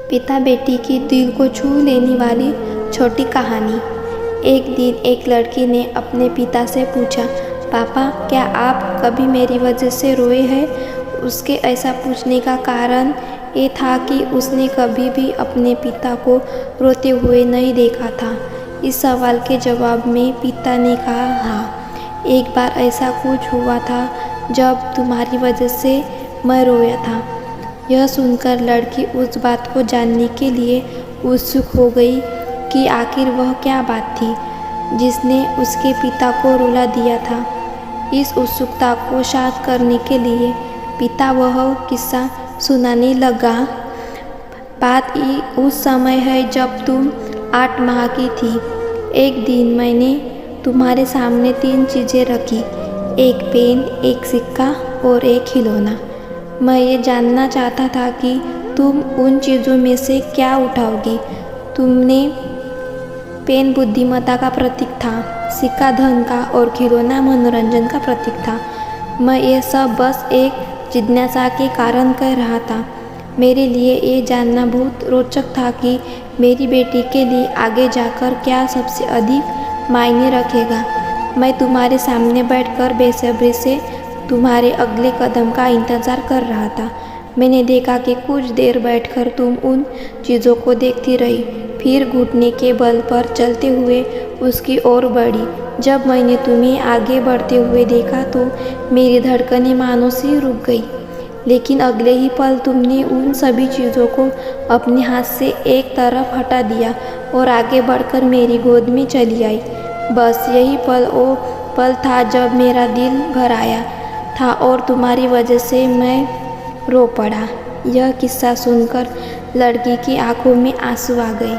पिता बेटी की दिल को छू लेने वाली छोटी कहानी। एक दिन एक लड़की ने अपने पिता से पूछा, पापा क्या आप कभी मेरी वजह से रोए हैं? उसके ऐसा पूछने का कारण ये था कि उसने कभी भी अपने पिता को रोते हुए नहीं देखा था। इस सवाल के जवाब में पिता ने कहा, हाँ, एक बार ऐसा कुछ हुआ था जब तुम्हारी वजह से मैं रोया था। यह सुनकर लड़की उस बात को जानने के लिए उत्सुक हो गई कि आखिर वह क्या बात थी जिसने उसके पिता को रुला दिया था। इस उत्सुकता को शांत करने के लिए पिता वह किस्सा सुनाने लगा। बात उस समय है जब तुम 8 माह की थी। एक दिन मैंने तुम्हारे सामने 3 चीज़ें रखी, एक पेन, एक सिक्का और एक खिलौना। मैं ये जानना चाहता था कि तुम उन चीज़ों में से क्या उठाओगी। तुमने पेन बुद्धिमत्ता का प्रतीक था, सिक्का धन का और खिलौना मनोरंजन का प्रतीक था। मैं ये सब बस एक जिज्ञासा के कारण कह रहा था। मेरे लिए ये जानना बहुत रोचक था कि मेरी बेटी के लिए आगे जाकर क्या सबसे अधिक मायने रखेगा। मैं तुम्हारे सामने बैठकर बेसब्री से तुम्हारे अगले कदम का इंतज़ार कर रहा था। मैंने देखा कि कुछ देर बैठकर तुम उन चीज़ों को देखती रही, फिर घुटने के बल पर चलते हुए उसकी ओर बढ़ी। जब मैंने तुम्हें आगे बढ़ते हुए देखा तो मेरी धड़कनें मानो सी रुक गई, लेकिन अगले ही पल तुमने उन सभी चीज़ों को अपने हाथ से एक तरफ हटा दिया और आगे बढ़कर मेरी गोद में चली आई। बस यही पल वो पल था जब मेरा दिल भर आया था और तुम्हारी वजह से मैं रो पड़ा। यह किस्सा सुनकर लड़की की आंखों में आंसू आ गए।